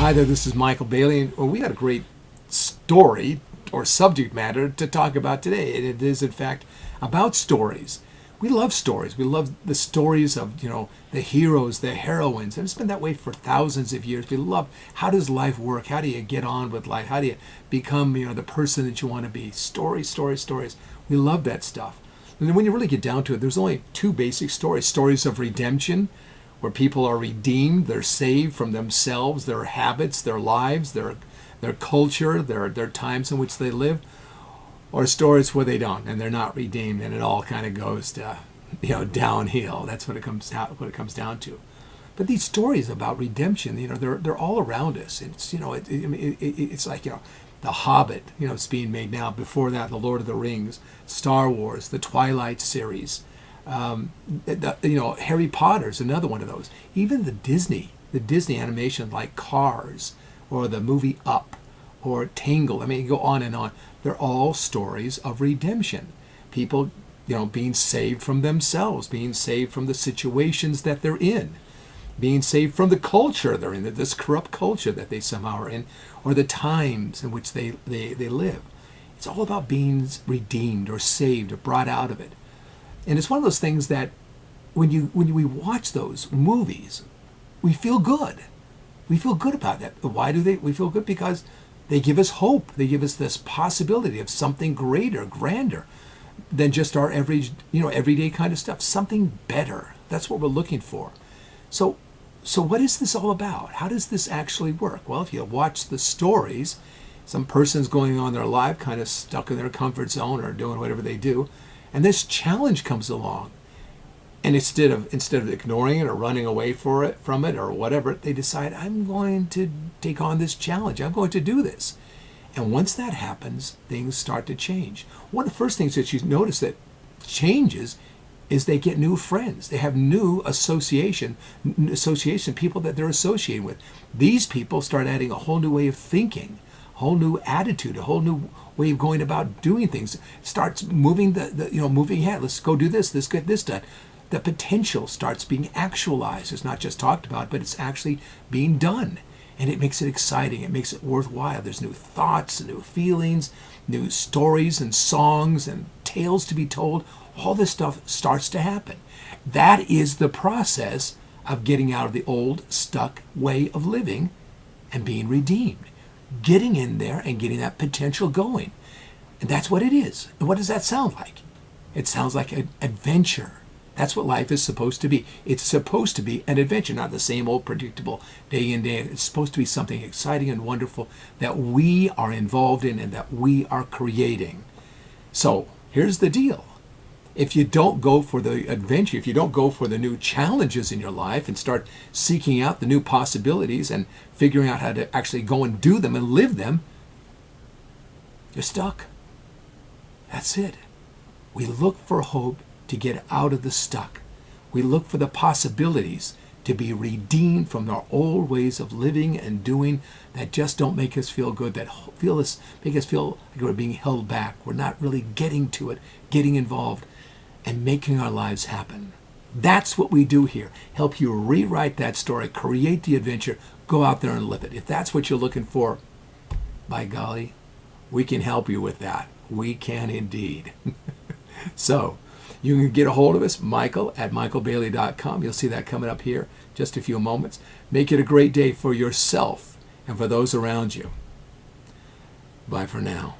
Hi there, this is Michael Bailey, and we got a great story or subject matter to talk about today. And it is, in fact, about stories. We love stories. We love the stories of, the heroes, the heroines, and it's been that way for thousands of years. We love, how does life work? How do you get on with life? How do you become, the person that you want to be? Stories, stories, stories. We love that stuff. And then when you really get down to it, there's only two basic stories. Stories of redemption, where people are redeemed, they're saved from themselves, their habits, their lives, their culture, their times in which they live, or stories where they don't and they're not redeemed, and it all kind of goes to downhill. That's what it comes down to. But these stories about redemption, they're all around us. It's it's like The Hobbit, it's being made now. Before that, The Lord of the Rings, Star Wars, the Twilight series. Harry Potter's another one of those. Even the Disney animation like Cars or the movie Up or Tangled. I mean, you go on and on. They're all stories of redemption. People, being saved from themselves, being saved from the situations that they're in, being saved from the culture they're in, this corrupt culture that they somehow are in, or the times in which they live. It's all about being redeemed or saved or brought out of it. And it's one of those things that when we watch those movies, we feel good. We feel good about that. Why do we feel good? Because they give us hope. They give us this possibility of something greater, grander than just our average, everyday kind of stuff. Something better. That's what we're looking for. So what is this all about? How does this actually work? Well, if you watch the stories, some person's going on their life, kind of stuck in their comfort zone or doing whatever they do, and this challenge comes along. And instead of ignoring it or running away from it or whatever, they decide, I'm going to take on this challenge. I'm going to do this. And once that happens, things start to change. One of the first things that you notice that changes is they get new friends. They have new association, people that they're associating with. These people start adding a whole new way of thinking, a whole new attitude, a whole new way of going about doing things. Starts moving moving ahead. Let's go do this. Let's get this done. The potential starts being actualized. It's not just talked about, but it's actually being done. And it makes it exciting. It makes it worthwhile. There's new thoughts, new feelings, new stories and songs and tales to be told. All this stuff starts to happen. That is the process of getting out of the old, stuck way of living and being redeemed. Getting in there and getting that potential going. And that's what it is. And what does that sound like? It sounds like an adventure. That's what life is supposed to be. It's supposed to be an adventure, not the same old predictable day in, day out. It's supposed to be something exciting and wonderful that we are involved in and that we are creating. So here's the deal. If you don't go for the adventure, if you don't go for the new challenges in your life and start seeking out the new possibilities and figuring out how to actually go and do them and live them, you're stuck. That's it. We look for hope to get out of the stuck. We look for the possibilities to be redeemed from our old ways of living and doing that just don't make us feel good, that make us feel like we're being held back. We're not really getting to it, getting involved, and making our lives happen. That's what we do here. Help you rewrite that story, create the adventure, go out there and live it. If that's what you're looking for, by golly, we can help you with that. We can indeed. So, you can get a hold of us, Michael at michaelbailey.com. You'll see that coming up here just a few moments. Make it a great day for yourself and for those around you. Bye for now.